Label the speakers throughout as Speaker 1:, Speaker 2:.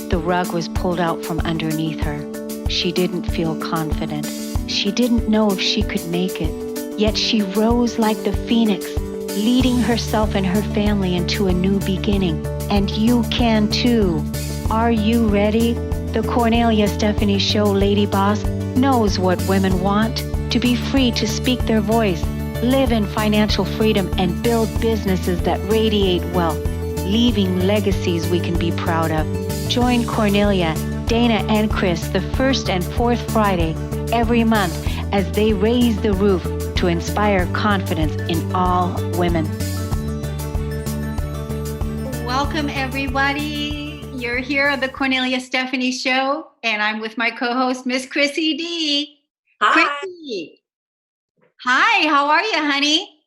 Speaker 1: The rug was pulled out from underneath her. She didn't feel confident. She didn't know if she could make it. Yet she rose like the phoenix, leading herself and her family into a new beginning. And you can too. Are you ready? The Kornelia Stephanie Show Lady Boss knows what women want: to be free to speak their voice, live in financial freedom, and build businesses that radiate wealth, leaving legacies we can be proud of. Join Kornelia, Dana, and Chris the first and fourth Friday every month as they raise the roof to inspire confidence in all women. Welcome, everybody. You're here on the Kornelia Stephanie Show, and I'm with my co-host, Miss Chrissy D.
Speaker 2: Hi.
Speaker 1: Chrissy. Hi, how are you, honey?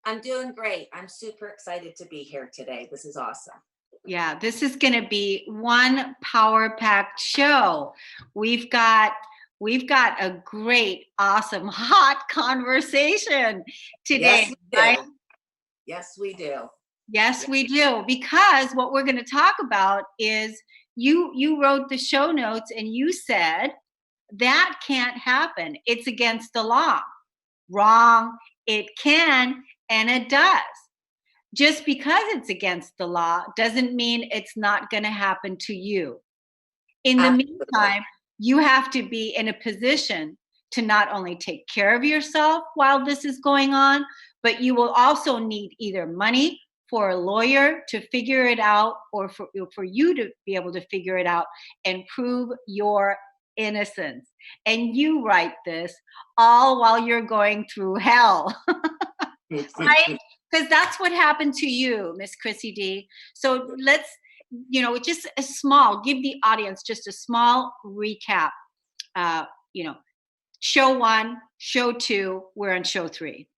Speaker 2: I'm doing great. I'm super excited to be here today. This is awesome.
Speaker 1: Yeah, this is going to be one power-packed show. We've got a great, awesome, hot conversation today.
Speaker 2: Yes, we do.
Speaker 1: Right?
Speaker 2: Yes, we do.
Speaker 1: Yes, we do. Because what we're going to talk about is you wrote the show notes and you said that can't happen. It's against the law. Wrong. It can and it does. Just because it's against the law doesn't mean it's not going to happen to you. In the meantime, you have to be in a position to not only take care of yourself while this is going on, but you will also need either money for a lawyer to figure it out, or for you to be able to figure it out and prove your innocence. And you write this all while you're going through hell. Right? Because that's what happened to you, Miss Chrissy D. So let's, just a small, give the audience just a small recap. Show 1, show 2, we're on show 3.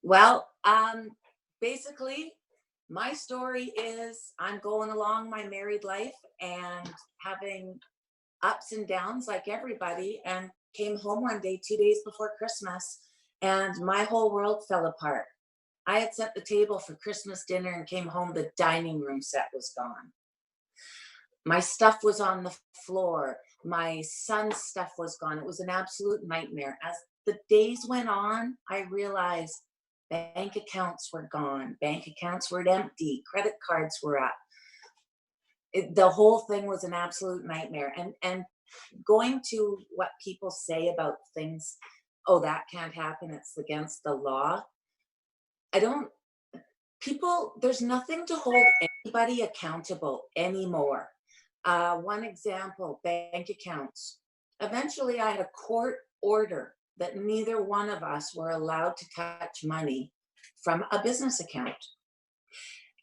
Speaker 2: Well, basically, my story is I'm going along my married life and having ups and downs like everybody, and came home one day, 2 days before Christmas, and my whole world fell apart. I had set the table for Christmas dinner and came home, the dining room set was gone. My stuff was on the floor. My son's stuff was gone. It was an absolute nightmare. As the days went on, I realized bank accounts were gone. Bank accounts were empty. Credit cards were up. The whole thing was an absolute nightmare. And going to what people say about things, oh, that can't happen, it's against the law. There's nothing to hold anybody accountable anymore. One example, bank accounts. Eventually I had a court order that neither one of us were allowed to touch money from a business account.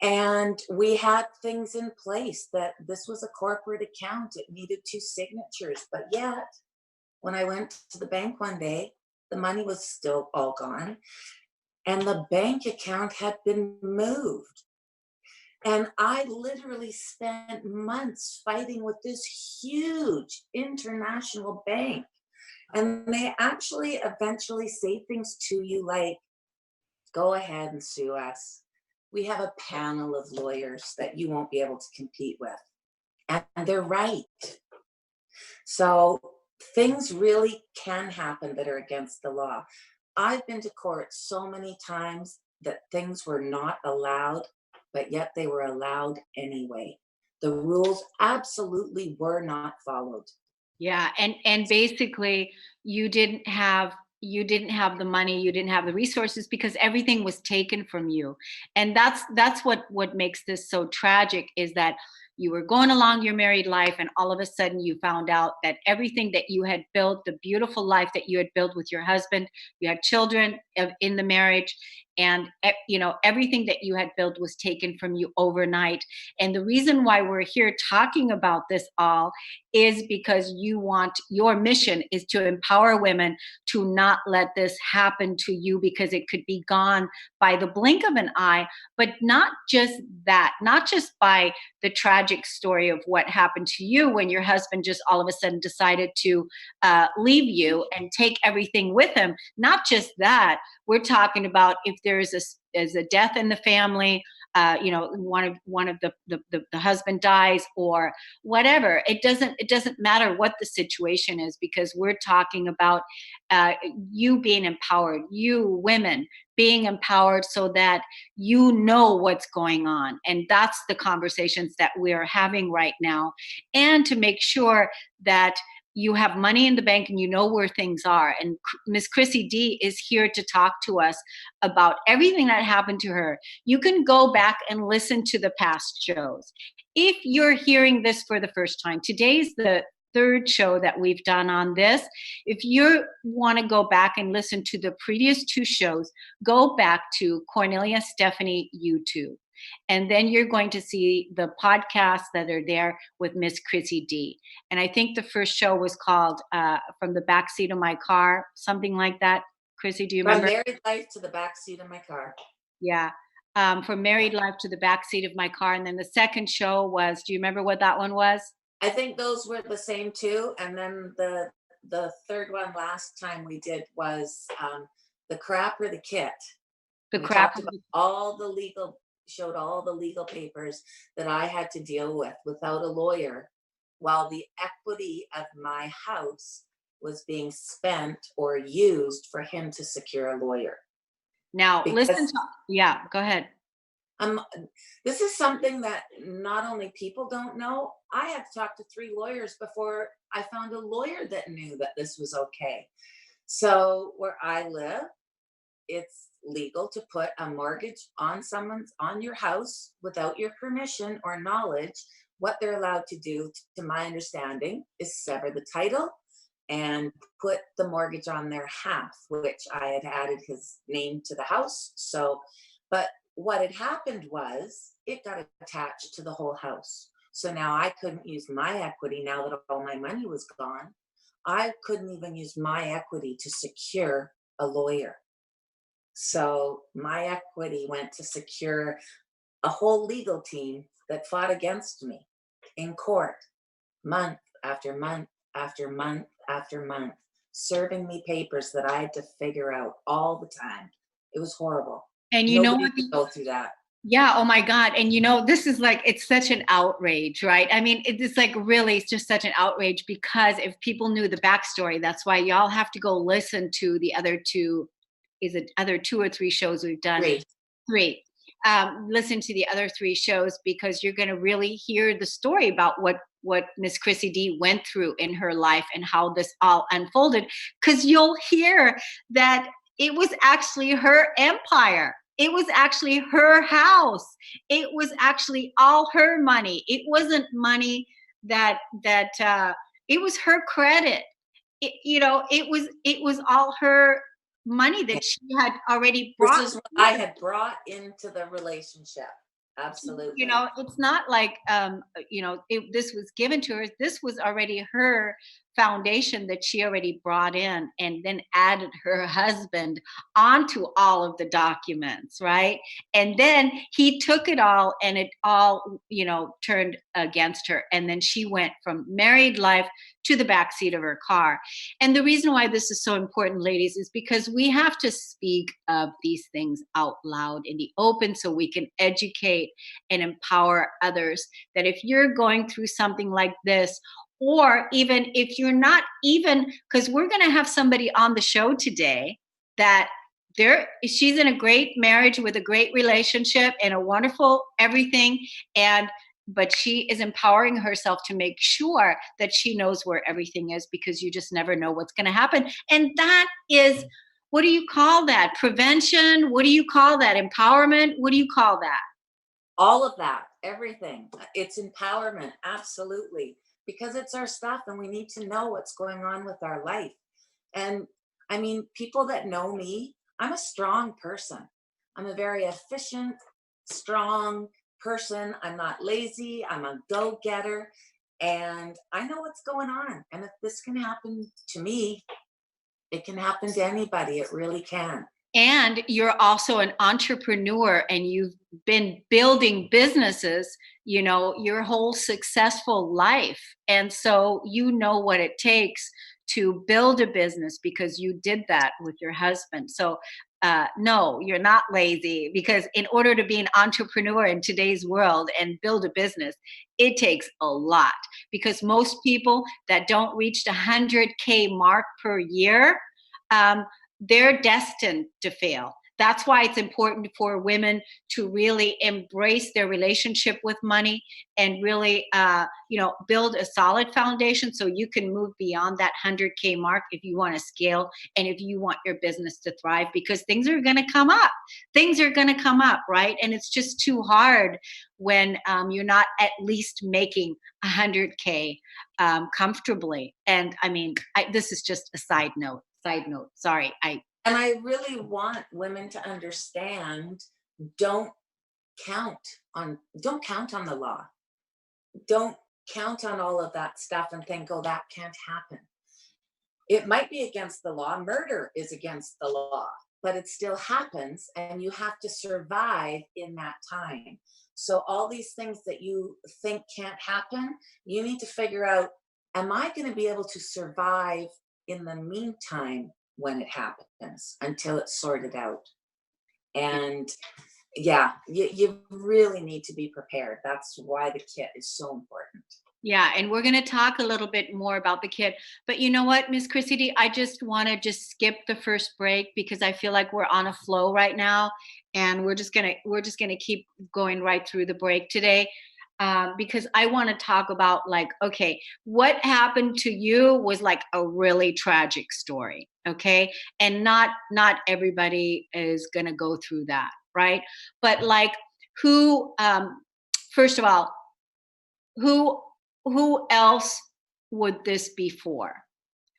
Speaker 2: And we had things in place that this was a corporate account. It needed 2 signatures, but yet when I went to the bank one day, the money was still all gone. And the bank account had been moved. And I literally spent months fighting with this huge international bank. And they actually eventually say things to you like, go ahead and sue us. We have a panel of lawyers that you won't be able to compete with. And they're right. So things really can happen that are against the law. I've been to court so many times that things were not allowed, but yet they were allowed anyway. The rules absolutely were not followed.
Speaker 1: Yeah, and basically you didn't have the money, you didn't have the resources because everything was taken from you. And that's what makes this so tragic, is that you were going along your married life and all of a sudden you found out that everything that you had built, the beautiful life that you had built with your husband, you had children in the marriage, and everything that you had built was taken from you overnight. And the reason why we're here talking about this all is because your mission is to empower women to not let this happen to you, because it could be gone by the blink of an eye. But not just that, not just by the tragic story of what happened to you when your husband just all of a sudden decided to leave you and take everything with him. Not just that, we're talking about if there is a death in the family, one of the husband dies or whatever. It doesn't matter what the situation is, because we're talking about you being empowered, you women being empowered, so that you know what's going on. And that's the conversations that we're having right now. And to make sure that you have money in the bank and you know where things are. And Miss Chrissy D is here to talk to us about everything that happened to her. You can go back and listen to the past shows. If you're hearing this for the first time, today's the third show that we've done on this. If you want to go back and listen to the previous two shows, go back to Kornelia Stephanie YouTube. And then you're going to see the podcasts that are there with Miss Chrissy D. And I think the first show was called From the Backseat of My Car, something like that. Chrissy, do you
Speaker 2: From
Speaker 1: remember?
Speaker 2: married life to the backseat of my car.
Speaker 1: Yeah. From married life to the backseat of my car. And then the second show was, do you remember what that one was?
Speaker 2: I think those were the same two. And then the third one last time we did was the crap or the kit.
Speaker 1: The
Speaker 2: We
Speaker 1: crap.
Speaker 2: talked about all the legal, showed all the legal papers that I had to deal with without a lawyer, while the equity of my house was being spent or used for him to secure a lawyer.
Speaker 1: Now, listen to, yeah, go ahead.
Speaker 2: This is something that not only people don't know. I had to talk to 3 lawyers before I found a lawyer that knew that this was okay. So where I live, it's legal to put a mortgage on your house without your permission or knowledge. What they're allowed to do, to my understanding, is sever the title and put the mortgage on their half, which I had added his name to the house. So, but what had happened was it got attached to the whole house. So now I couldn't use my equity now that all my money was gone. I couldn't even use my equity to secure a lawyer. So my equity went to secure a whole legal team that fought against me in court, month after month after month after month, serving me papers that I had to figure out all the time. It was horrible.
Speaker 1: And you know what?
Speaker 2: Nobody could go through that.
Speaker 1: Yeah. Oh my God. And this is like, it's such an outrage, right? I mean, it's like really, it's just such an outrage, because if people knew the backstory, that's why y'all have to go listen to the other two. Is it other 2 or 3 shows we've done? 3. Listen to the other 3 shows, because you're going to really hear the story about what Miss Chrissy D went through in her life and how this all unfolded. Because you'll hear that it was actually her empire. It was actually her house. It was actually all her money. It wasn't money that it was her credit. It was all her money that she had already brought.
Speaker 2: This is what I had brought into the relationship. Absolutely.
Speaker 1: It's not like this was given to her. This was already her foundation that she already brought in, and then added her husband onto all of the documents, right? And then he took it all, and it all turned against her, and then she went from married life to the backseat of her car. And the reason why this is so important, ladies, is because we have to speak of these things out loud in the open, so we can educate and empower others. That if you're going through something like this, or even if you're not, even because we're going to have somebody on the show today that she's in a great marriage with a great relationship and a wonderful everything, but she is empowering herself to make sure that she knows where everything is, because you just never know what's going to happen. And that is, what do you call that? Prevention? What do you call that? Empowerment? What do you call that?
Speaker 2: All of that, everything. It's empowerment, absolutely. Because it's our stuff, and we need to know what's going on with our life. And I mean, people that know me, I'm a strong person. I'm a very efficient, strong person. I'm not lazy. I'm a go-getter. And I know what's going on. And if this can happen to me, it can happen to anybody. It really can.
Speaker 1: And you're also an entrepreneur, and you've been building businesses, your whole successful life. And so you know what it takes to build a business, because you did that with your husband. So no, you're not lazy, because in order to be an entrepreneur in today's world and build a business, it takes a lot, because most people that don't reach the 100K mark per year, um, they're destined to fail. That's why it's important for women to really embrace their relationship with money and really, build a solid foundation so you can move beyond that 100K mark if you want to scale and if you want your business to thrive, because things are going to come up. Things are going to come up, right? And it's just too hard when you're not at least making 100K comfortably. And I mean, this is just a side note. Side note. Sorry,
Speaker 2: And I really want women to understand, don't don't count on the law. Don't count on all of that stuff and think, oh, that can't happen. It might be against the law. Murder is against the law, but it still happens, and you have to survive in that time. So all these things that you think can't happen, you need to figure out, am I going to be able to survive in the meantime when it happens, until it's sorted out? And yeah, you really need to be prepared. That's why the kit is so important.
Speaker 1: Yeah, and we're going to talk a little bit more about the kid. But you know what, Miss Chrissy D, I just want to just skip the first break because I feel like we're on a flow right now, and we're just gonna keep going right through the break today. Because I want to talk about, like, okay, what happened to you was like a really tragic story, okay, and not everybody is gonna go through that, right? But like, who, first of all, who who else would this be for?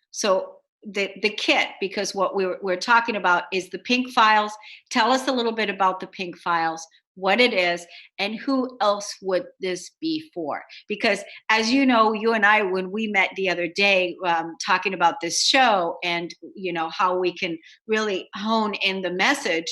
Speaker 1: So the kit, because what we're talking about is the pink files. Tell us a little bit about the pink files, what it is, and who else would this be for? Because as you know, you and I, when we met the other day, talking about this show and how we can really hone in the message.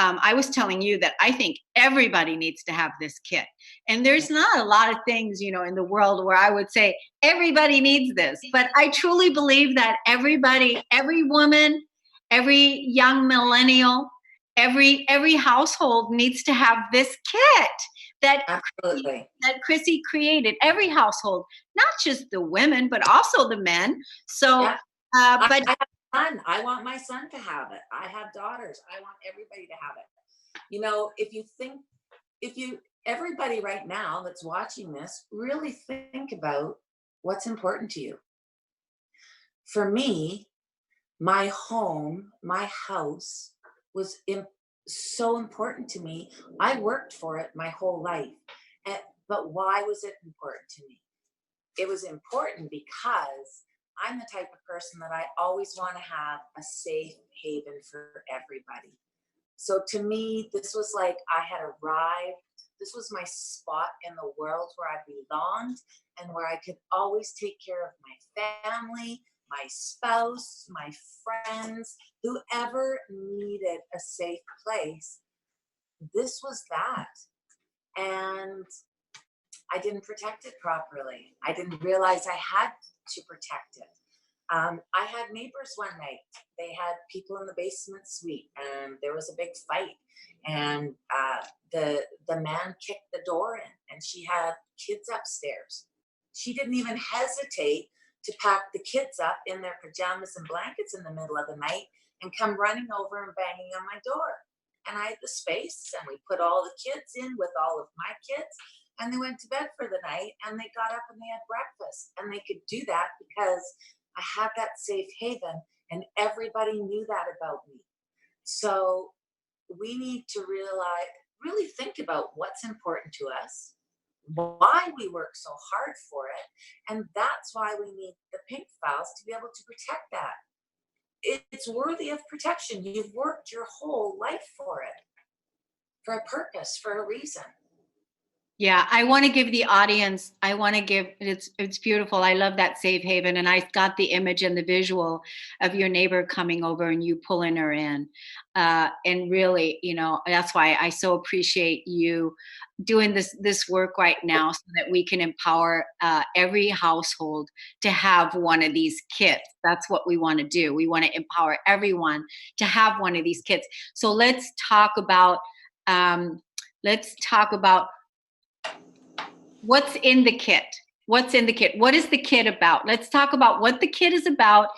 Speaker 1: I was telling you that I think everybody needs to have this kit. And there's not a lot of things, in the world where I would say everybody needs this. But I truly believe that everybody, every woman, every young millennial, every household needs to have this kit that
Speaker 2: Absolutely.
Speaker 1: that Chrissy created. Every household, not just the women, but also the men. So,
Speaker 2: Yeah.
Speaker 1: but
Speaker 2: I have a son. I want my son to have it. I have daughters. I want everybody to have it. If you, everybody right now that's watching this, really think about what's important to you. For me, my home, my house was so important to me. I worked for it my whole life. But why was it important to me? It was important because I'm the type of person that I always want to have a safe haven for everybody. So to me, this was like I had arrived. This was my spot in the world where I belonged and where I could always take care of my family, my spouse, my friends, whoever needed a safe place. This was that. And I didn't protect it properly. I didn't realize I had to protect it. I had neighbors one night. They had people in the basement suite, and there was a big fight. And the man kicked the door in, and she had kids upstairs. She didn't even hesitate to pack the kids up in their pajamas and blankets in the middle of the night and come running over and banging on my door. And I had the space, and we put all the kids in with all of my kids, and they went to bed for the night, and they got up and they had breakfast, and they could do that because I had that safe haven, and everybody knew that about me. So we need to really think about what's important to us, why we work so hard for it, and that's why we need the pink files to be able to protect that. It's worthy of protection. You've worked your whole life for it, for a purpose, for a reason.
Speaker 1: Yeah, I want to give the audience, I want to give it's beautiful. I love that safe haven. And I got the image and the visual of your neighbor coming over and you pulling her in. And really, that's why I so appreciate you doing this work right now so that we can empower every household to have one of these kits. That's what we want to do. We want to empower everyone to have one of these kits. So let's talk about what's in the kit. What's in the kit? What is the kit about? Let's talk about what the kit is about,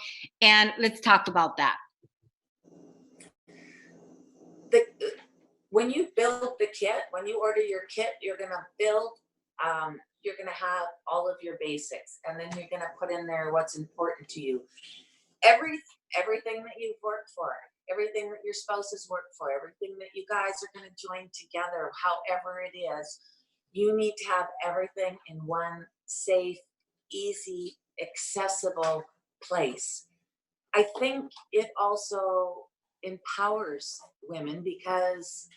Speaker 1: and let's talk about that.
Speaker 2: The, when you build the kit, when you order your kit, you're gonna build, you're gonna have all of your basics, and then you're gonna put in there what's important to you. Everything that you've worked for, everything that your spouses worked for, everything that you guys are gonna join together, however it is, you need to have everything in one safe, easy, accessible place. I think it also empowers women because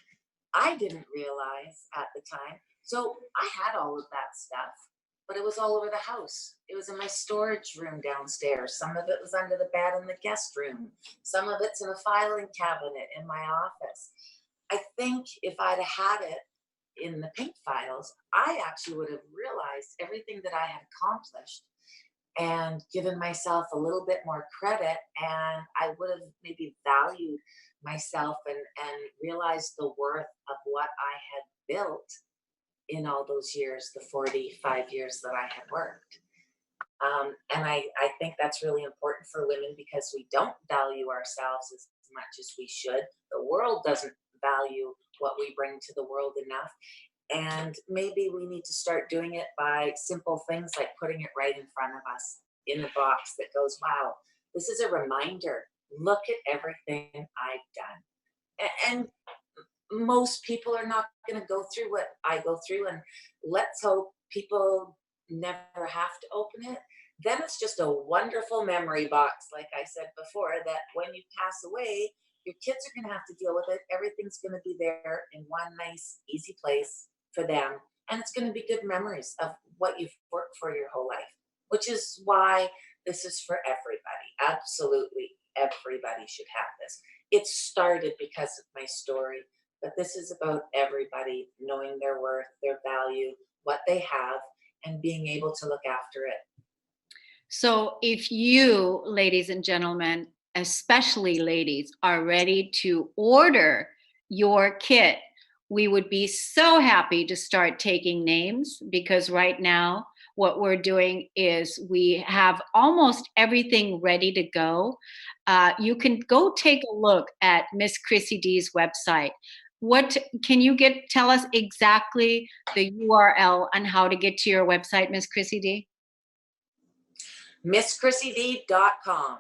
Speaker 2: I didn't realize at the time. So I had all of that stuff, but it was all over the house. It was in my storage room downstairs. Some of it was under the bed in the guest room. Some of it's in a filing cabinet in my office. I think if I'd have had it in the pink files, I actually would have realized everything that I had accomplished and given myself a little bit more credit, and I would have maybe valued myself and realized the worth of what I had built in all those years, the 45 years that I had worked. And I think that's really important for women because we don't value ourselves as much as we should. The world doesn't value what we bring to the world enough. And maybe we need to start doing it by simple things like putting it right in front of us in the box that goes, wow, this is a reminder. Look at everything I've done. And most people are not going to go through what I go through. And let's hope people never have to open it. Then it's just a wonderful memory box, like I said before, that when you pass away, your kids are going to have to deal with it. Everything's going to be there in one nice, easy place for them. And it's going to be good memories of what you've worked for your whole life, which is why this is for everybody. Absolutely everybody should have this. It started because of my story, but this is about everybody knowing their worth, their value, what they have, and being able to look after it.
Speaker 1: So if you, ladies and gentlemen, especially ladies, are ready to order your kit, we would be so happy to start taking names because right now what we're doing is we have almost everything ready to go. You can go take a look at Miss Chrissy D's website. What can you tell us exactly the URL on how to get to your website, Miss Chrissy D?
Speaker 2: MissChrissyD.com.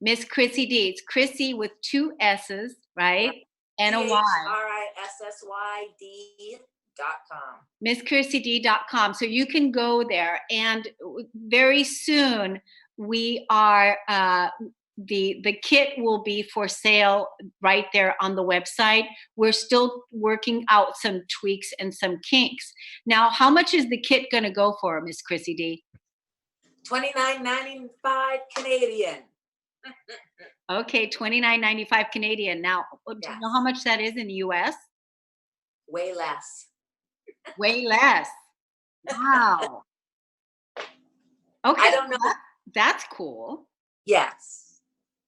Speaker 1: Miss Chrissy D. It's Chrissy with two S's, right? And a Y.
Speaker 2: CHRISSYD.com.
Speaker 1: MissChrissyD.com. So you can go there. And very soon we are the kit will be for sale right there on the website. We're still working out some tweaks and some kinks. Now, how much is the kit going to go for, Miss Chrissy D?
Speaker 2: $29.95 Canadian.
Speaker 1: Okay, $29.95 Canadian. Now, do you know how much that is in the US?
Speaker 2: Way less.
Speaker 1: Way less. Wow. Okay,
Speaker 2: I don't know.
Speaker 1: That's cool.
Speaker 2: Yes.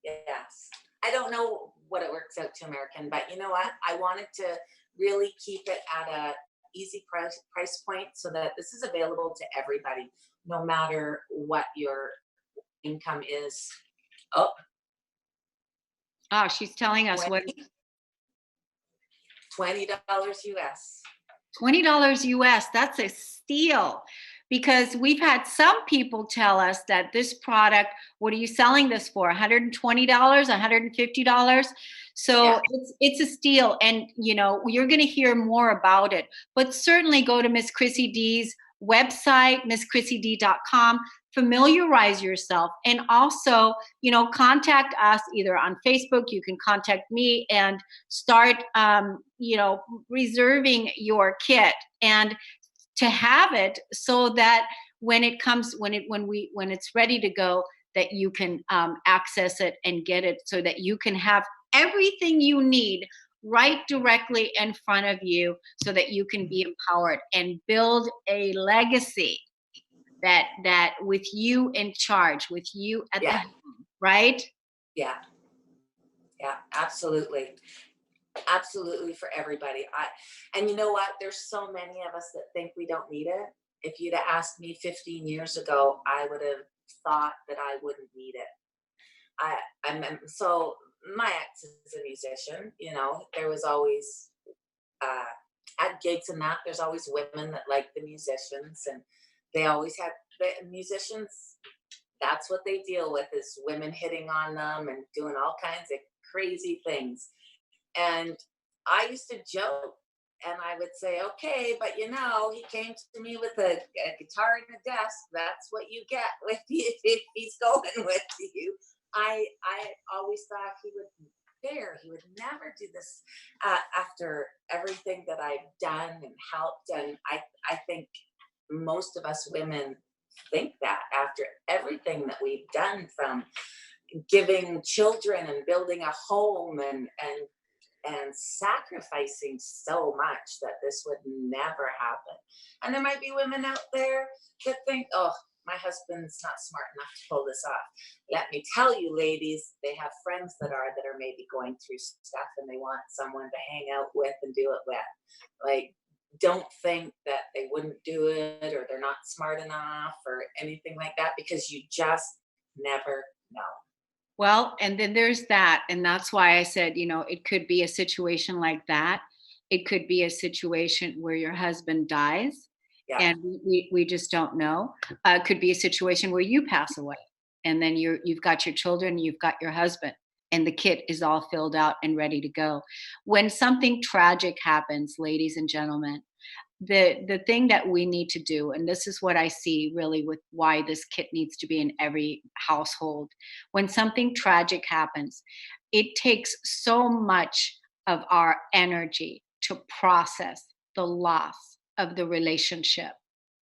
Speaker 2: Yes. I don't know what it works out to American, but you know what? I wanted to really keep it at a easy price point so that this is available to everybody, no matter what your income is.
Speaker 1: Oh, she's telling us what
Speaker 2: $20 US.
Speaker 1: $20 US. That's a steal because we've had some people tell us that this product, what are you selling this for? $120, $150? So
Speaker 2: Yeah.
Speaker 1: it's a steal. And you're going to hear more about it, but certainly go to Miss Chrissy D's website, misschrissyd.com. Familiarize yourself, and also, contact us either on Facebook. You can contact me and start, reserving your kit, and to have it so that when it comes, when it's ready to go, that you can access it and get it, so that you can have everything you need right directly in front of you, so that you can be empowered and build a legacy that with you in charge, with you at the
Speaker 2: Yeah.
Speaker 1: helm, right?
Speaker 2: Yeah. Yeah. Absolutely. Absolutely, for everybody. And you know what? There's so many of us that think we don't need it. If you'd have asked me 15 years ago, I would have thought that I wouldn't need it. So my ex is a musician. There was always at gigs and that. There's always women that like the musicians, and they always had the musicians. That's what they deal with, is women hitting on them and doing all kinds of crazy things. And I used to joke, and I would say, okay, but he came to me with a guitar and a desk. That's what you get with if he's going with you. I always thought he would bear. He would never do this after everything that I've done and helped. And I think most of us women think that after everything that we've done, from giving children and building a home and sacrificing so much, that this would never happen. And there might be women out there that think, oh, my husband's not smart enough to pull this off. Let me tell you, ladies, they have friends that are maybe going through stuff, and they want someone to hang out with and do it with. Like, don't think that they wouldn't do it, or they're not smart enough, or anything like that, because you just never know.
Speaker 1: Well, and then there's that. And that's why I said, it could be a situation like that. It could be a situation where your husband dies,
Speaker 2: Yeah.
Speaker 1: and we just don't know. It could be a situation where you pass away, and then you've got your children, you've got your husband, and the kit is all filled out and ready to go. When something tragic happens, ladies and gentlemen, the thing that we need to do, and this is what I see really with why this kit needs to be in every household. When something tragic happens, it takes so much of our energy to process the loss of the relationship,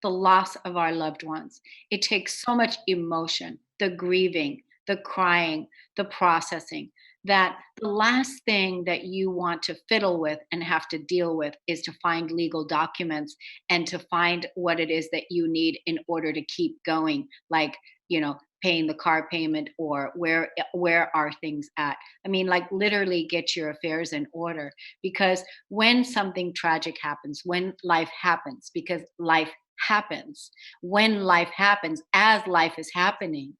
Speaker 1: the loss of our loved ones. It takes so much emotion, the grieving, the crying, the processing, that the last thing that you want to fiddle with and have to deal with is to find legal documents and to find what it is that you need in order to keep going, like, paying the car payment, or where are things at. I mean, like, literally get your affairs in order, because when something tragic happens, when life happens, because life happens, when life happens, as life is happening,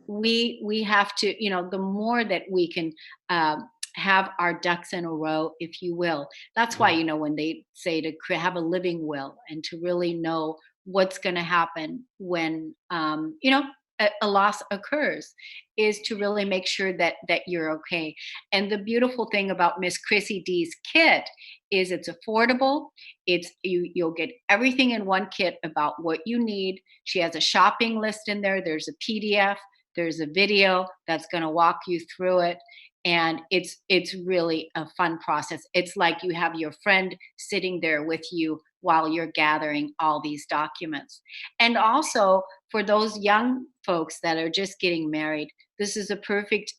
Speaker 1: we have to, the more that we can have our ducks in a row, if you will. That's why, when they say to have a living will, and to really know what's going to happen when a loss occurs, is to really make sure that you're okay. And the beautiful thing about Miss Chrissy D's kit is it's affordable. You'll get everything in one kit about what you need. She has a shopping list in there. There's a PDF. There's a video that's going to walk you through it. And it's really a fun process. It's like you have your friend sitting there with you while you're gathering all these documents. And also, for those young folks that are just getting married, this is a perfect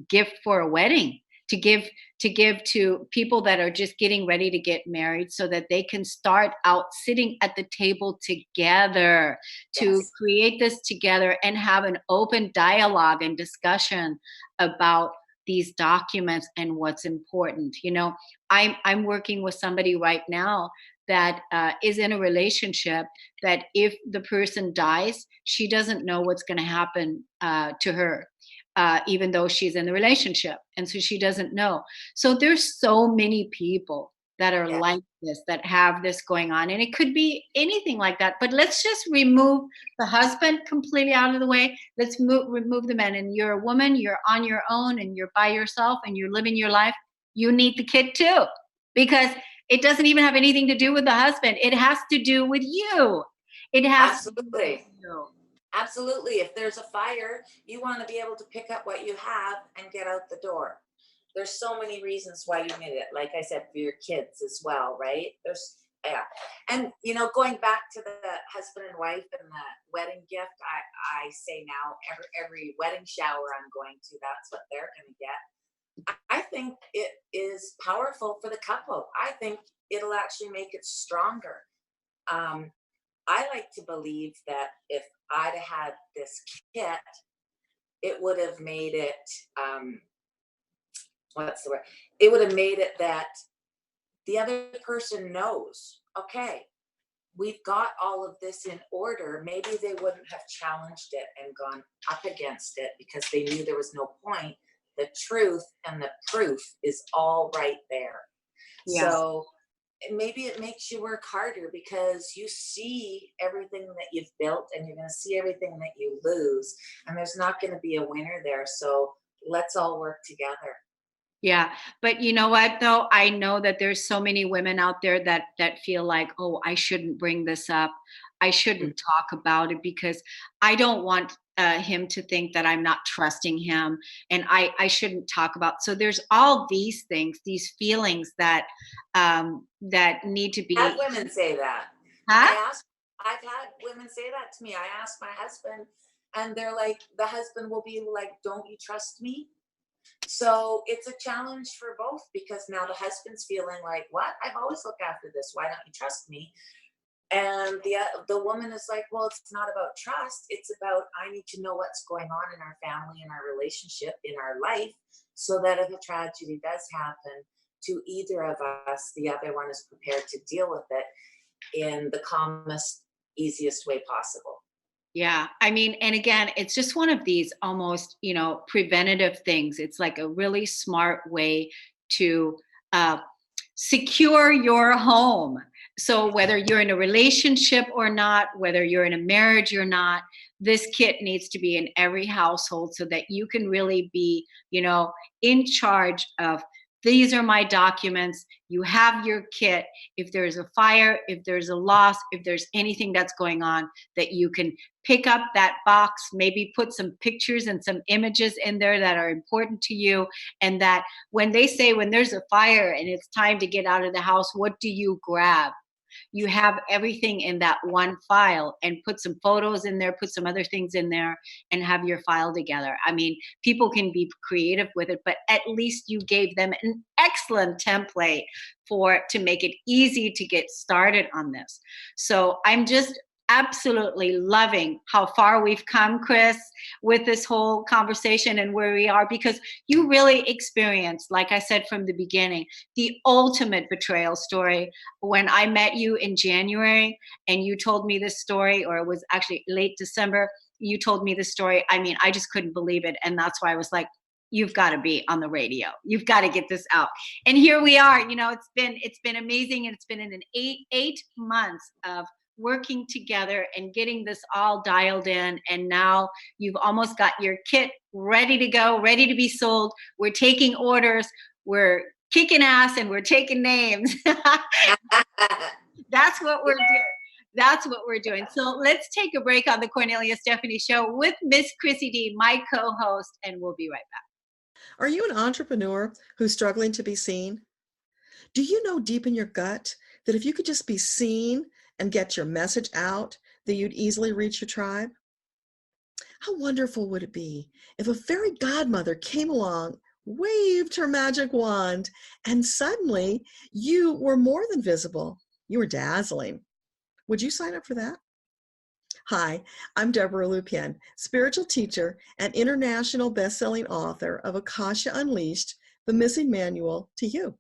Speaker 1: gift for a wedding, to give to people that are just getting ready to get married, so that they can start out sitting at the table together, to
Speaker 2: Yes.
Speaker 1: create this together and have an open dialogue and discussion about these documents and what's important. I'm working with somebody right now that is in a relationship, that if the person dies, she doesn't know what's going to happen to her, even though she's in the relationship. And so she doesn't know. So there's so many people that are
Speaker 2: Yeah.
Speaker 1: like this, that have this going on. And it could be anything like that. But let's just remove the husband completely out of the way. Let's remove the men. And you're a woman, you're on your own, and you're by yourself, and you're living your life. You need the kid too, because it doesn't even have anything to do with the husband. It has to do with you. It has to be
Speaker 2: Absolutely.
Speaker 1: you.
Speaker 2: Absolutely. If there's a fire, you want to be able to pick up what you have and get out the door. There's so many reasons why you need it. Like I said, for your kids as well, right? Yeah. And, going back to the husband and wife and the wedding gift, I say now every wedding shower I'm going to, that's what they're going to get. I think it is powerful for the couple. I think it'll actually make it stronger. Um, I like to believe that if I'd had this kit, it would have made it, what's the word? It would have made it that the other person knows, okay, we've got all of this in order. Maybe they wouldn't have challenged it and gone up against it because they knew there was no point. The truth and the proof is all right there.
Speaker 1: Yeah.
Speaker 2: So maybe it makes you work harder because you see everything that you've built and you're going to see everything that you lose, and there's not going to be a winner there. So let's all work together.
Speaker 1: Yeah, but you know what though? I know that there's so many women out there that feel like, "Oh, I shouldn't bring this up. I
Speaker 2: Mm.
Speaker 1: shouldn't talk about it because I don't want him to think that I'm not trusting him, and I shouldn't talk about." So there's all these things, these feelings that need to
Speaker 2: I've
Speaker 1: be,
Speaker 2: had women say that.
Speaker 1: huh?
Speaker 2: I've had women say that to me. I asked my husband, and they're like, the husband will be like, "Don't you trust me?" So it's a challenge for both because now the husband's feeling like, "What? I've always looked after this. Why don't you trust me?" And the woman is like, "Well, it's not about trust. It's about I need to know what's going on in our family, in our relationship, in our life, so that if a tragedy does happen to either of us, the other one is prepared to deal with it in the calmest, easiest way possible."
Speaker 1: Yeah. I mean, and again, it's just one of these almost, preventative things. It's like a really smart way to uh, secure your home. So whether you're in a relationship or not, whether you're in a marriage or not, this kit needs to be in every household so that you can really be, in charge of, these are my documents. You have your kit. If there's a fire, if there's a loss, if there's anything that's going on, that you can pick up that box, maybe put some pictures and some images in there that are important to you. And that when they say, when there's a fire and it's time to get out of the house, what do you grab? You have everything in that one file, and put some photos in there, put some other things in there, and have your file together. I mean, people can be creative with it, but at least you gave them an excellent template to make it easy to get started on this. So I'm just absolutely loving how far we've come, Chris, with this whole conversation and where we are, because you really experienced, like I said from the beginning, the ultimate betrayal story. When I met you in January and you told me this story, or it was actually late December, you told me this story. I mean, I just couldn't believe it. And that's why I was like, you've got to be on the radio. You've got to get this out. And here we are. It's been amazing. And it's been in an eight months of working together and getting this all dialed in. And now you've almost got your kit ready to go, ready to be sold. We're taking orders. We're kicking ass and we're taking names. That's what we're doing. That's what we're doing. So let's take a break on the Kornelia Stephanie Show with Miss Chrissy D, my co-host, and we'll be right back.
Speaker 3: Are you an entrepreneur who's struggling to be seen? Do you know deep in your gut that if you could just be seen and get your message out, that you'd easily reach your tribe? How wonderful would it be if a fairy godmother came along, waved her magic wand, and suddenly you were more than visible? You were dazzling. Would you sign up for that? Hi, I'm Deborah Lupien, spiritual teacher and international best-selling author of Akasha Unleashed, the Missing Manual to You.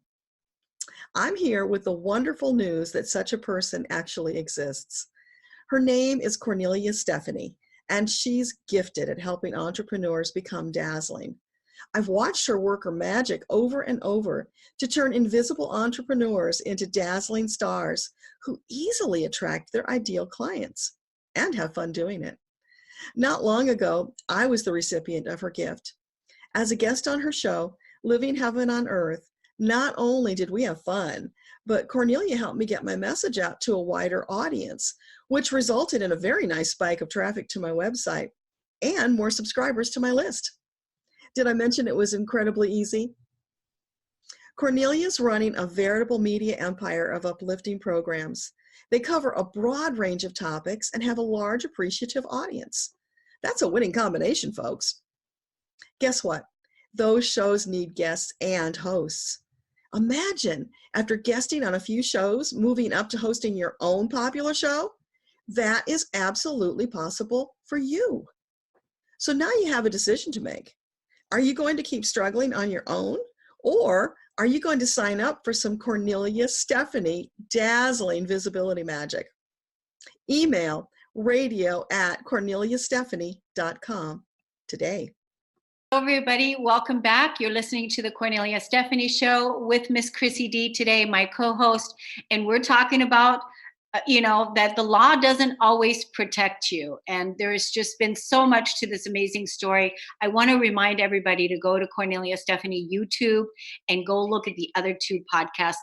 Speaker 3: I'm here with the wonderful news that such a person actually exists. Her name is Kornelia Stephanie, and she's gifted at helping entrepreneurs become dazzling. I've watched her work her magic over and over to turn invisible entrepreneurs into dazzling stars who easily attract their ideal clients and have fun doing it. Not long ago, I was the recipient of her gift. As a guest on her show, Living Heaven on Earth, not only did we have fun, but Kornelia helped me get my message out to a wider audience, which resulted in a very nice spike of traffic to my website and more subscribers to my list. Did I mention it was incredibly easy? Kornelia's running a veritable media empire of uplifting programs. They cover a broad range of topics and have a large appreciative audience. That's a winning combination, folks. Guess what? Those shows need guests and hosts. Imagine, after guesting on a few shows, moving up to hosting your own popular show. That is absolutely possible for you. So now you have a decision to make. Are you going to keep struggling on your own, or are you going to sign up for some Kornelia Stephanie dazzling visibility magic? Email radio@korneliastephanie.com today.
Speaker 1: Hello, everybody. Welcome back. You're listening to the Kornelia Stephanie Show with Miss Chrissy D today, my co-host, and we're talking about that the law doesn't always protect you. And there's just been so much to this amazing story. I want to remind everybody to go to Kornelia Stephanie YouTube and go look at the other three podcasts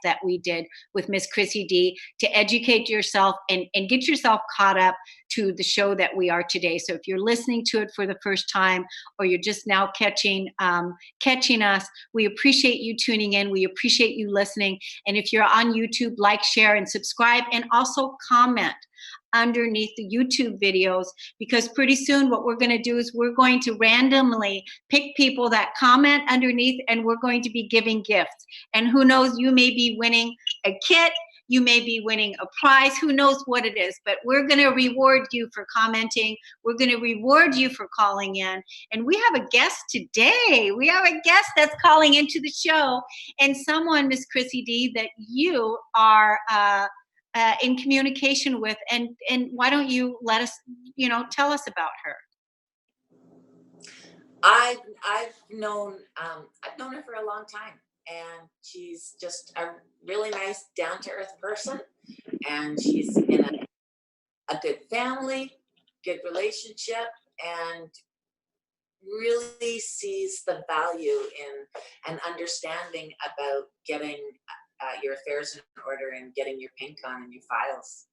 Speaker 1: that we did with Miss Chrissy D to educate yourself and get yourself caught up to the show that we are today. So if you're listening to it for the first time, or you're just now catching us, we appreciate you tuning in. We appreciate you listening. And if you're on YouTube, like, share, and subscribe, and also comment underneath the YouTube videos, because pretty soon what we're going to do is we're going to randomly pick people that comment underneath, and we're going to be giving gifts. And who knows, you may be winning a kit, you may be winning a prize, who knows what it is, but we're going to reward you for commenting. We're going to reward you for calling in. And we have a guest today. We have a guest that's calling into the show, and someone, Miss Chrissy D, that you are in communication with, and why don't you let us, tell us about her?
Speaker 2: I've known her for a long time, and she's just a really nice, down to earth person, and she's in a good family, good relationship, and really sees the value in an understanding about getting your affairs in order and getting your pink on and your files.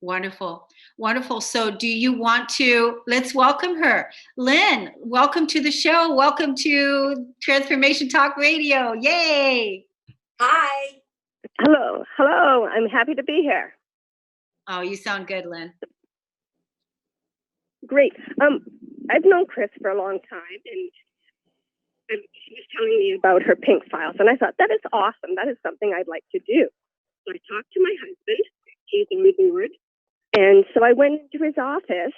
Speaker 1: Wonderful. Wonderful. So do you want to, let's welcome her. Lynn, welcome to the show. Welcome to Transformation Talk Radio. Yay.
Speaker 2: Hi.
Speaker 4: Hello. Hello. I'm happy to be here.
Speaker 1: Oh, you sound good, Lynn.
Speaker 4: Great. I've known Chris for a long time, and she was telling me about her pink files, and I thought, that is awesome. That is something I'd like to do. So I talked to my husband. He's on board. And so I went into his office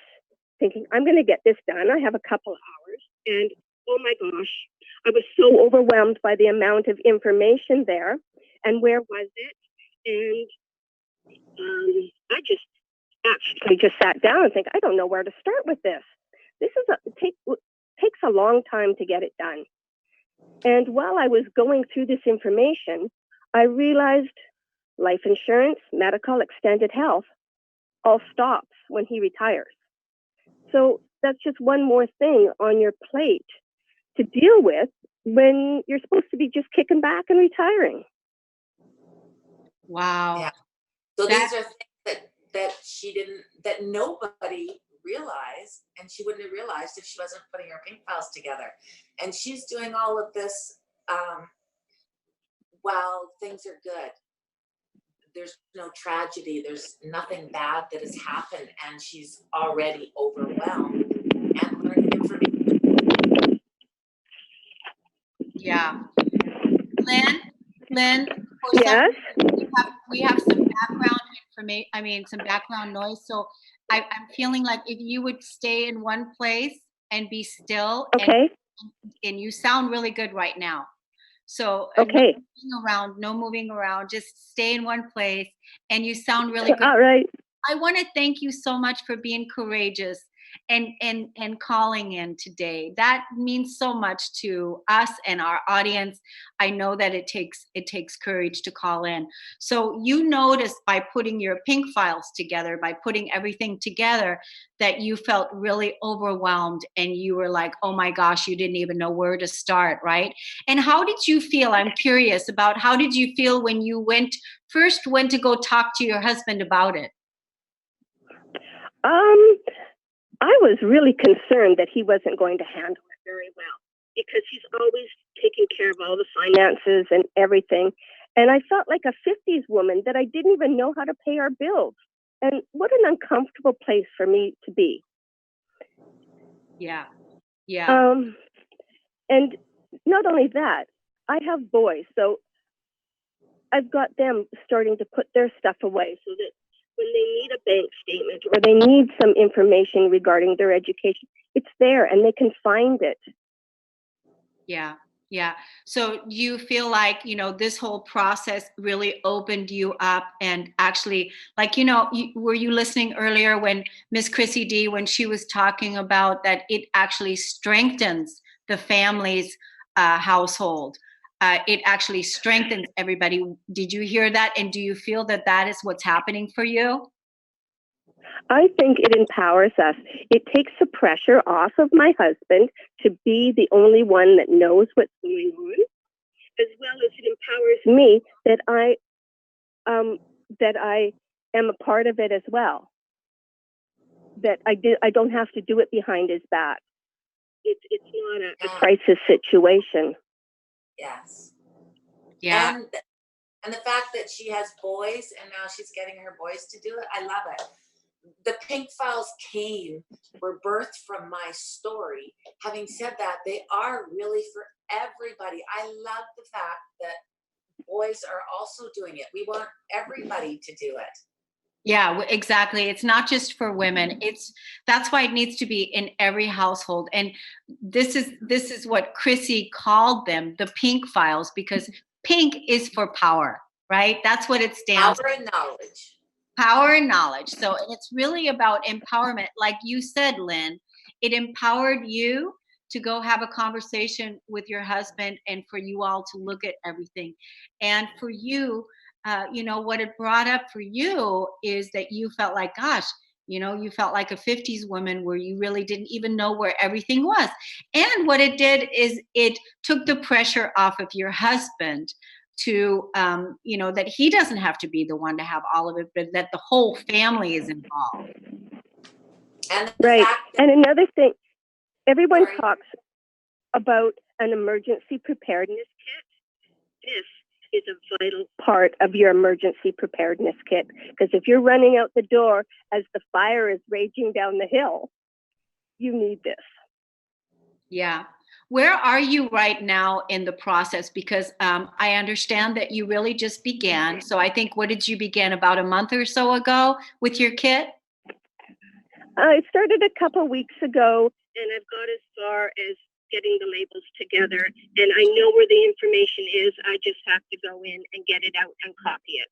Speaker 4: thinking, I'm going to get this done. I have a couple hours. And oh my gosh, I was so overwhelmed by the amount of information there. And where was it? And I just sat down and think, I don't know where to start with this. This is takes a long time to get it done. And while I was going through this information, I realized life insurance, medical, extended health all stops when he retires. So that's just one more thing on your plate to deal with when you're supposed to be just kicking back and retiring.
Speaker 1: Wow.
Speaker 2: Yeah. So these are things that nobody realized, and she wouldn't have realized if she wasn't putting her pink files together. And she's doing all of this while things are good. There's no tragedy. There's nothing bad that has happened, and she's already overwhelmed and learning information.
Speaker 1: Yeah. Lynn,
Speaker 4: yes,
Speaker 1: we have some background information. Some background noise. So I'm feeling like if you would stay in one place and be still.
Speaker 4: Okay.
Speaker 1: And you sound really good right now. So
Speaker 4: okay.
Speaker 1: No moving around, just stay in one place, and you sound really good.
Speaker 4: All right.
Speaker 1: I want to thank you so much for being courageous and calling in today. That means so much to us and our audience. I know that it takes courage to call in. So you noticed by putting your pink files together, by putting everything together, that you felt really overwhelmed and you were like, oh my gosh, you didn't even know where to start, right? And how did you feel? I'm curious about how did you feel when you first went to go talk to your husband about it?
Speaker 4: I was really concerned that he wasn't going to handle it very well because he's always taking care of all the finances and everything. And I felt like a 50s woman that I didn't even know how to pay our bills. And what an uncomfortable place for me to be.
Speaker 1: Yeah. Yeah.
Speaker 4: And not only that, I have boys, so I've got them starting to put their stuff away so that when they need a bank statement or they need some information regarding their education, it's there and they can find it.
Speaker 1: Yeah. Yeah. So you feel like, this whole process really opened you up and actually, like, were you listening earlier when Miss Chrissy D, when she was talking about that it actually strengthens the family's household? It actually strengthens everybody. Did you hear that? And do you feel that that is what's happening for you?
Speaker 4: I think it empowers us. It takes the pressure off of my husband to be the only one that knows what's going on, as well as it empowers me that I am a part of it as well. That I don't have to do it behind his back. It's not a crisis situation.
Speaker 2: Yes.
Speaker 1: Yeah.
Speaker 2: And the fact that she has boys and now she's getting her boys to do it, I love it. The pink files were birthed from my story. Having said that, they are really for everybody. I love the fact that boys are also doing it. We want everybody to do it.
Speaker 1: Yeah, exactly. It's not just for women. That's why it needs to be in every household. And this is what Chrissy called them, the pink files, because pink is for power, right? That's what it stands for.
Speaker 2: Power and knowledge.
Speaker 1: Power and knowledge. So it's really about empowerment. Like you said, Lynn, it empowered you to go have a conversation with your husband and for you all to look at everything. And for you, what it brought up for you is that you felt like, gosh, you felt like a 50s woman where you really didn't even know where everything was. And what it did is it took the pressure off of your husband to that he doesn't have to be the one to have all of it, but that the whole family is involved.
Speaker 2: And
Speaker 4: right. And another thing, everyone talks about an emergency preparedness kit. This is a vital part of your emergency preparedness kit, because if you're running out the door as the fire is raging down the hill, you need this.
Speaker 1: Yeah. Where are you right now in the process? Because I understand that you really just began. So I think, what did you begin about a month or so ago with your kit?
Speaker 4: I started a couple weeks ago, and I've got as far as getting the labels together. And I know where the information is. I just have to go in and get it out and copy it.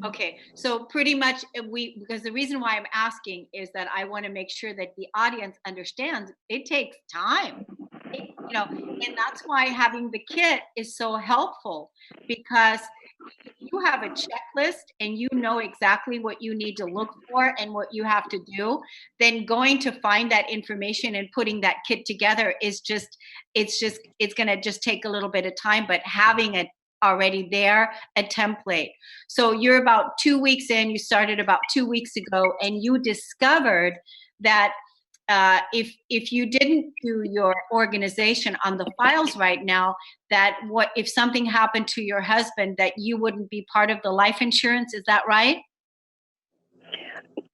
Speaker 1: Okay, so pretty much because the reason why I'm asking is that I want to make sure that the audience understands it takes time, and that's why having the kit is so helpful, because you have a checklist and you know exactly what you need to look for and what you have to do. Then going to find that information and putting that kit together is it's going to just take a little bit of time, but having it already there, a template. So you're about 2 weeks in, you started about 2 weeks ago, and you discovered that if you didn't do your organization on the files right now, that what if something happened to your husband, that you wouldn't be part of the life insurance. Is that right?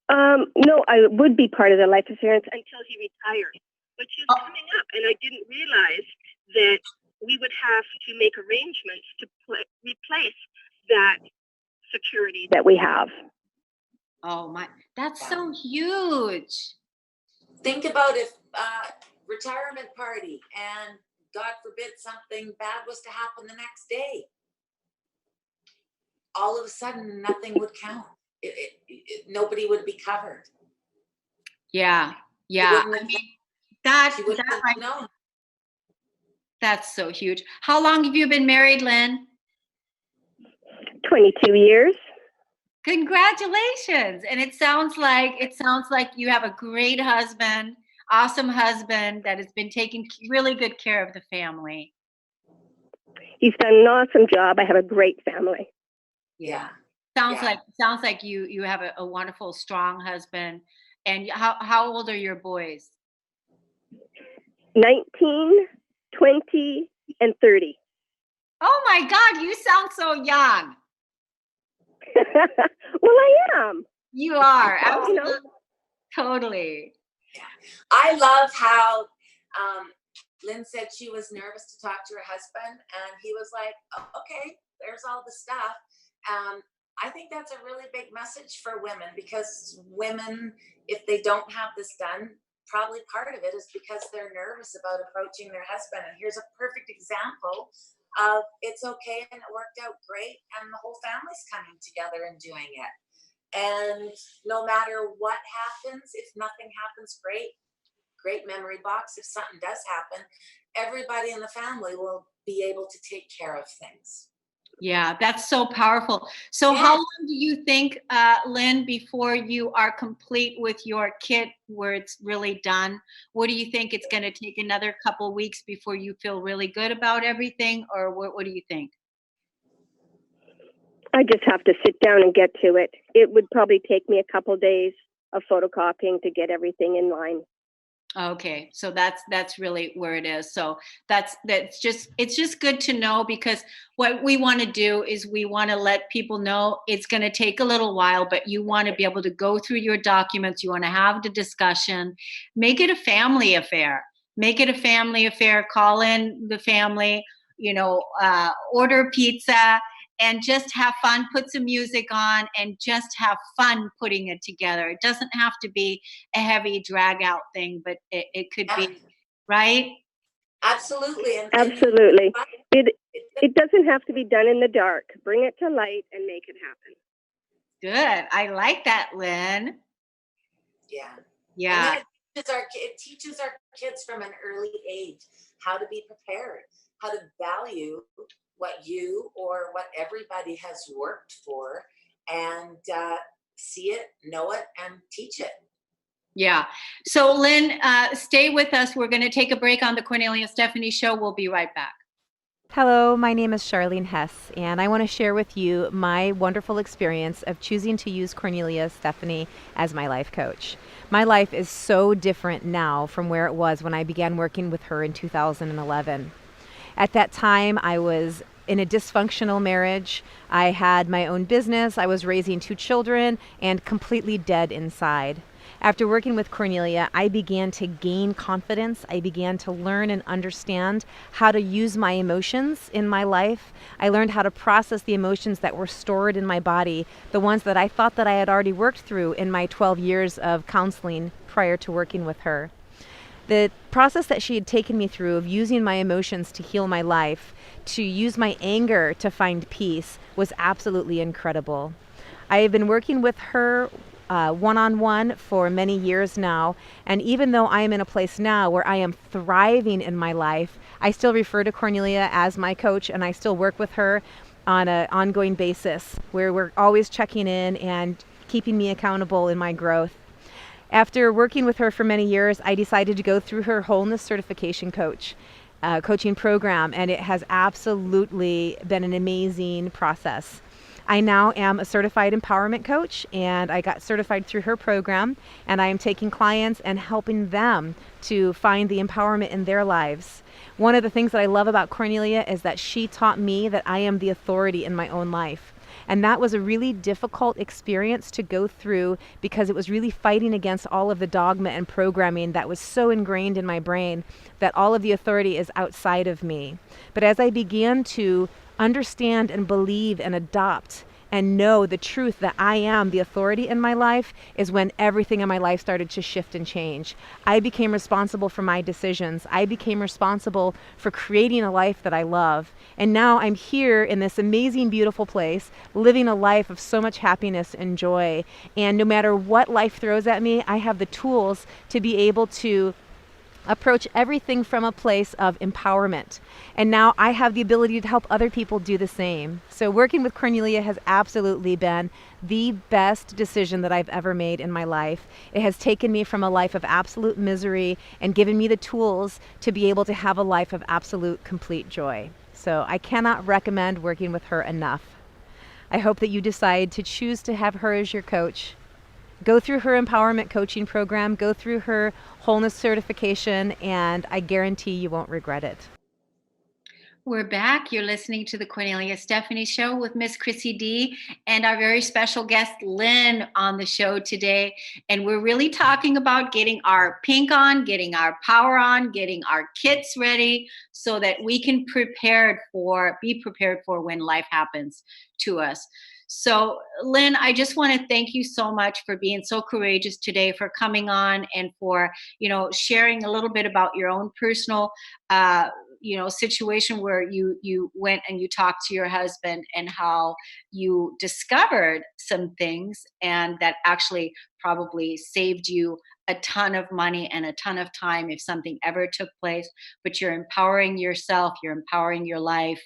Speaker 4: No, I would be part of the life insurance until he retires, which is coming up, and I didn't realize that we would have to make arrangements to replace that security that we have.
Speaker 1: Oh my, that's so huge.
Speaker 2: Think about if retirement party and God forbid something bad was to happen the next day. All of a sudden, nothing would count. Nobody would be covered.
Speaker 1: Yeah.
Speaker 2: She
Speaker 1: Yeah.
Speaker 2: wouldn't
Speaker 1: I
Speaker 2: have,
Speaker 1: mean,
Speaker 2: she wouldn't have
Speaker 1: right,
Speaker 2: known.
Speaker 1: that's so huge. How long have you been married, Lynn?
Speaker 4: 22 years.
Speaker 1: Congratulations. And it sounds like you have a great husband, awesome husband that has been taking really good care of the family.
Speaker 4: He's done an awesome job. I have a great family.
Speaker 2: Yeah.
Speaker 1: Sounds
Speaker 2: Yeah.
Speaker 1: like you have a wonderful, strong husband. And how old are your boys?
Speaker 4: 19, 20, and 30.
Speaker 1: Oh my God, you sound so young.
Speaker 4: Well, I am.
Speaker 1: You are.
Speaker 4: Well, you know.
Speaker 1: Absolutely. Totally.
Speaker 2: I love how Lynn said she was nervous to talk to her husband, and he was like, oh, okay, there's all the stuff. I think that's a really big message for women, because women, if they don't have this done, probably part of it is because they're nervous about approaching their husband. And here's a perfect example of it's okay and it worked out great and the whole family's coming together and doing it. And no matter what happens, if nothing happens, great memory box. If something does happen, everybody in the family will be able to take care of things.
Speaker 1: Yeah, that's so powerful. So
Speaker 2: Yeah.
Speaker 1: how long do you think, Lynn, before you are complete with your kit where it's really done? What do you think? It's going to take another couple weeks before you feel really good about everything? Or what do you think?
Speaker 4: I just have to sit down and get to it. It would probably take me a couple days of photocopying to get everything in line.
Speaker 1: Okay, so that's really where it is. So it's just good to know, because what we want to do is we want to let people know it's going to take a little while, but you want to be able to go through your documents. You want to have the discussion, make it a family affair. Make it a family affair. Call in the family. Order pizza. And just have fun, put some music on, and just have fun putting it together. It doesn't have to be a heavy drag out thing, but it could be, right?
Speaker 2: Absolutely.
Speaker 4: Absolutely. It doesn't have to be done in the dark. Bring it to light and make it happen.
Speaker 1: Good. I like that, Lynn.
Speaker 2: Yeah.
Speaker 1: Yeah.
Speaker 2: And it teaches our kids from an early age how to be prepared, how to value what you or what everybody has worked for, and see it, know it, and teach it.
Speaker 1: Yeah. So Lynn, stay with us. We're going to take a break on the Kornelia Stephanie Show. We'll be right back.
Speaker 5: Hello, my name is Charlene Hess, and I want to share with you my wonderful experience of choosing to use Kornelia Stephanie as my life coach. My life is so different now from where it was when I began working with her in 2011. At that time, I was in a dysfunctional marriage. I had my own business. I was raising 2 children and completely dead inside. After working with Kornelia, I began to gain confidence. I began to learn and understand how to use my emotions in my life. I learned how to process the emotions that were stored in my body, the ones that I thought that I had already worked through in my 12 years of counseling prior to working with her. The process that she had taken me through of using my emotions to heal my life, to use my anger to find peace, was absolutely incredible. I have been working with her one-on-one for many years now, and even though I am in a place now where I am thriving in my life, I still refer to Kornelia as my coach, and I still work with her on an ongoing basis where we're always checking in and keeping me accountable in my growth. After working with her for many years, I decided to go through her wholeness certification coaching program, and it has absolutely been an amazing process. I now am a certified empowerment coach, and I got certified through her program, and I am taking clients and helping them to find the empowerment in their lives. One of the things that I love about Kornelia is that she taught me that I am the authority in my own life. And that was a really difficult experience to go through, because it was really fighting against all of the dogma and programming that was so ingrained in my brain that all of the authority is outside of me. But as I began to understand and believe and adopt and know the truth that I am the authority in my life is when everything in my life started to shift and change. I became responsible for my decisions. I became responsible for creating a life that I love. And now I'm here in this amazing, beautiful place, living a life of so much happiness and joy. And no matter what life throws at me, I have the tools to be able to approach everything from a place of empowerment. And now I have the ability to help other people do the same. So working with Kornelia has absolutely been the best decision that I've ever made in my life. It has taken me from a life of absolute misery and given me the tools to be able to have a life of absolute, complete joy. So I cannot recommend working with her enough. I hope that you decide to choose to have her as your coach. Go through her empowerment coaching program, go through her wholeness certification, and I guarantee you won't regret it.
Speaker 1: We're back. You're listening to the Kornelia Stephanie Show with Miss Chrissy D and our very special guest, Lynn, on the show today. And we're really talking about getting our pink on, getting our power on, getting our kits ready so that we can be prepared for when life happens to us. So, Lynn, I just want to thank you so much for being so courageous today, for coming on and for, sharing a little bit about your own personal situation where you went and you talked to your husband and how you discovered some things and that actually probably saved you a ton of money and a ton of time if something ever took place. But you're empowering yourself, you're empowering your life,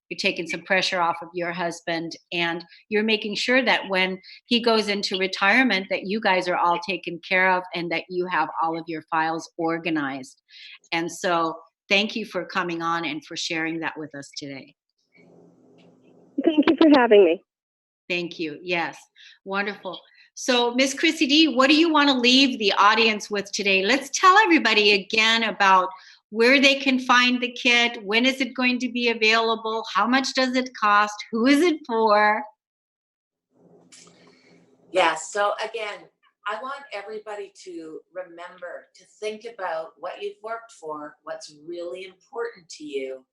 Speaker 1: you're taking some pressure off of your husband, and you're making sure that when he goes into retirement that you guys are all taken care of and that you have all of your files organized. And so thank you for coming on and for sharing that with us today.
Speaker 4: Thank you for having me.
Speaker 1: Thank you. Yes. Wonderful. So, Miss Chrissy D, what do you want to leave the audience with today? Let's tell everybody again about where they can find the kit. When is it going to be available? How much does it cost? Who is it for?
Speaker 2: Yes. So again, I want everybody to remember to think about what you've worked for, what's really important to you,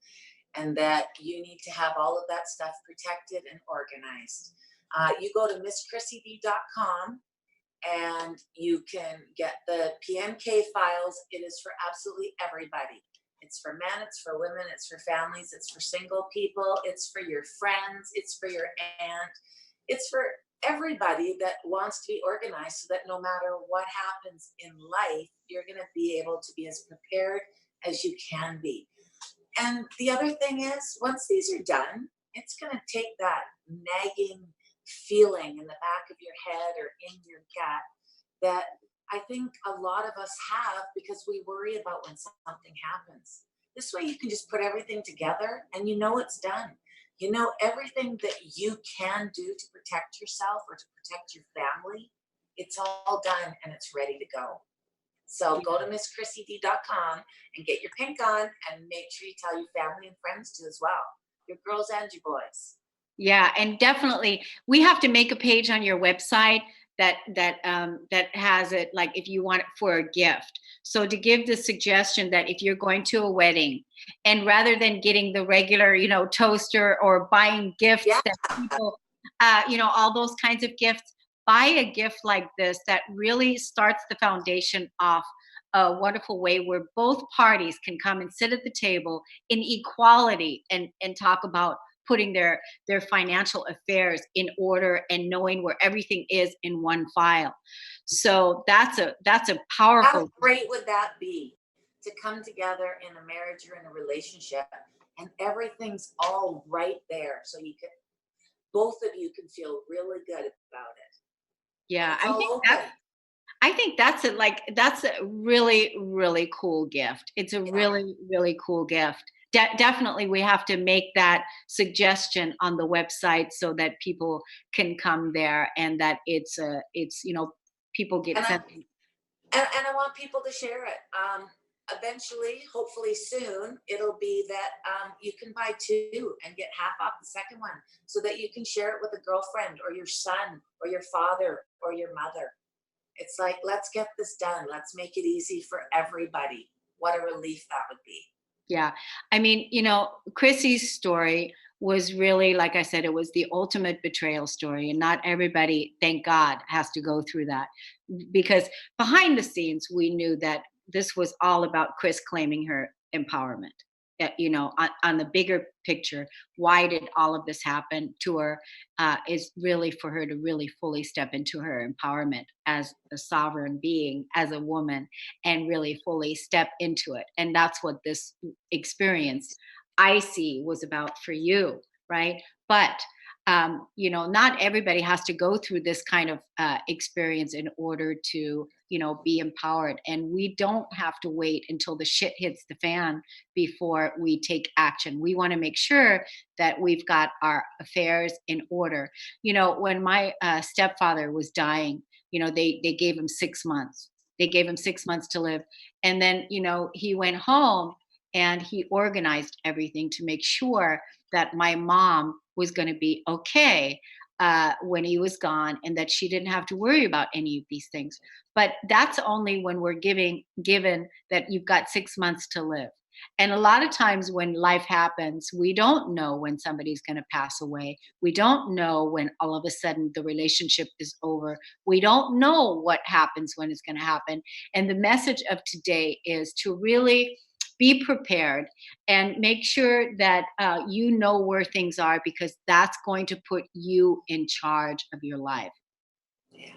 Speaker 2: and that you need to have all of that stuff protected and organized. You go to misschrissyd.com and you can get the PMK files. It is for absolutely everybody. It's for men, it's for women, it's for families, it's for single people, it's for your friends, it's for your aunt, it's for everybody that wants to be organized so that no matter what happens in life, you're going to be able to be as prepared as you can be. And the other thing is, once these are done, it's going to take that nagging feeling in the back of your head or in your gut that I think a lot of us have because we worry about when something happens. This way you can just put everything together and you know it's done. You know everything that you can do to protect yourself or to protect your family. It's all done and it's ready to go. So go to misschrissyd.com and get your pink on, and make sure you tell your family and friends too as well, your girls and your boys.
Speaker 1: Yeah, and definitely we have to make a page on your website that has it, like if you want it for a gift. So to give the suggestion that if you're going to a wedding and rather than getting the regular, toaster or buying gifts
Speaker 2: Yeah.
Speaker 1: that people, all those kinds of gifts, buy a gift like this that really starts the foundation off a wonderful way where both parties can come and sit at the table in equality and talk about putting their financial affairs in order and knowing where everything is in one file. So that's a powerful.
Speaker 2: How great would that be to come together in a marriage or in a relationship and everything's all right there, so you can, both of you can feel really good about it.
Speaker 1: Yeah,
Speaker 2: It's
Speaker 1: I think that's a really, really cool gift. It's a really, really cool gift. Definitely, we have to make that suggestion on the website so that people can come there and that it's people get
Speaker 2: And
Speaker 1: sent.
Speaker 2: I want people to share it. Eventually, hopefully soon, it'll be that you can buy two and get half off the second one so that you can share it with a girlfriend or your son or your father or your mother. It's like, let's get this done. Let's make it easy for everybody. What a relief that would be.
Speaker 1: Yeah. I mean, Chrissy's story was really, like I said, it was the ultimate betrayal story. And not everybody, thank God, has to go through that. Because behind the scenes, we knew that this was all about Chris claiming her empowerment. On the bigger picture, why did all of this happen to her is really for her to really fully step into her empowerment as a sovereign being, as a woman, and really fully step into it. And that's what this experience I see was about for you, right? But not everybody has to go through this kind of experience in order to, be empowered. And we don't have to wait until the shit hits the fan before we take action. We want to make sure that we've got our affairs in order. When my stepfather was dying, they gave him 6 months. They gave him 6 months to live. And then, he went home and he organized everything to make sure that my mom was going to be okay when he was gone, and that she didn't have to worry about any of these things. But that's only when we're given that you've got 6 months to live. And a lot of times when life happens, we don't know when somebody's going to pass away. We don't know when all of a sudden the relationship is over. We don't know what happens when it's going to happen. And the message of today is to really be prepared and make sure that you know where things are, because that's going to put you in charge of your life.
Speaker 2: Yeah,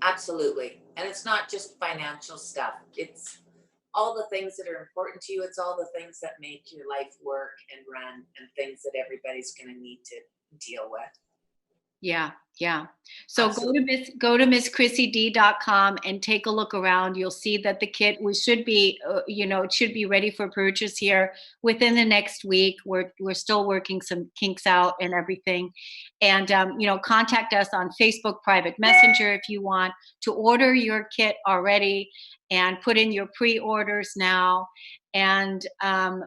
Speaker 2: absolutely. And it's not just financial stuff. It's all the things that are important to you. It's all the things that make your life work and run, and things that everybody's going to need to deal with.
Speaker 1: Yeah. So
Speaker 2: Absolutely.
Speaker 1: go to MissChrissyD.com and take a look around. You'll see that the kit should be, it should be ready for purchase here within the next week. We're still working some kinks out and everything. And, contact us on Facebook Private Messenger if you want to order your kit already, and put in your pre-orders now. And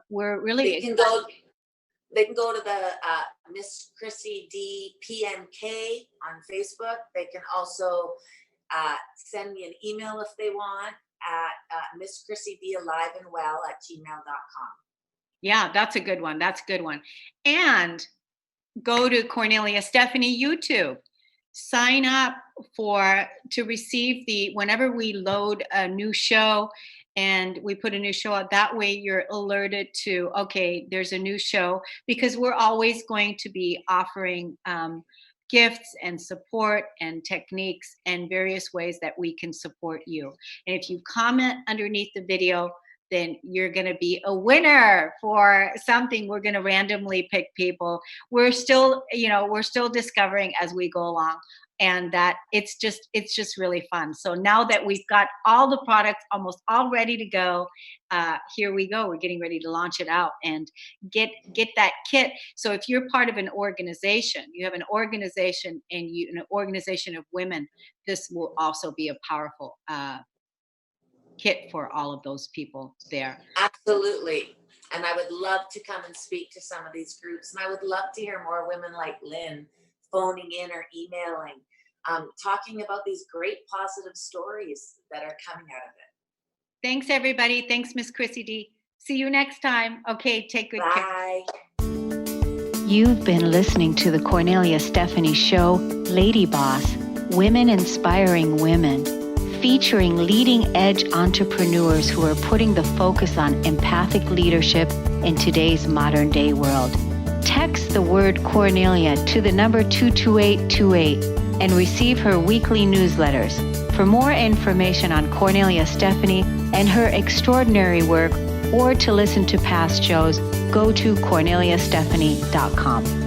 Speaker 1: we're really
Speaker 2: They can go to the Miss Chrissy D PMK on Facebook. They can also send me an email if they want at Miss Chrissy D aliveandwell@gmail.com.
Speaker 1: Yeah, that's a good one. And go to Kornelia Stephanie YouTube. Sign up to receive whenever we load a new show and we put a new show out, that way you're alerted to, okay, there's a new show, because we're always going to be offering gifts and support and techniques and various ways that we can support you. And if you comment underneath the video, then you're going to be a winner for something. We're going to randomly pick people. We're still discovering as we go along, and that it's just really fun. So now that we've got all the products almost all ready to go, here we go. We're getting ready to launch it out and get that kit. So if you're part of an organization, you have an organization and an organization of women, this will also be a powerful kit for all of those people there.
Speaker 2: Absolutely. And I would love to come and speak to some of these groups. And I would love to hear more women like Lynn phoning in or emailing, talking about these great positive stories that are coming out of it.
Speaker 1: Thanks, everybody. Thanks, Miss Chrissy D. See you next time. Okay, take good care.
Speaker 2: Bye.
Speaker 6: You've been listening to the Kornelia Stephanie Show, Lady Boss, Women Inspiring Women, featuring leading-edge entrepreneurs who are putting the focus on empathic leadership in today's modern-day world. Text the word Kornelia to the number 22828 and receive her weekly newsletters. For more information on Kornelia Stephanie and her extraordinary work, or to listen to past shows, go to KorneliaStephanie.com.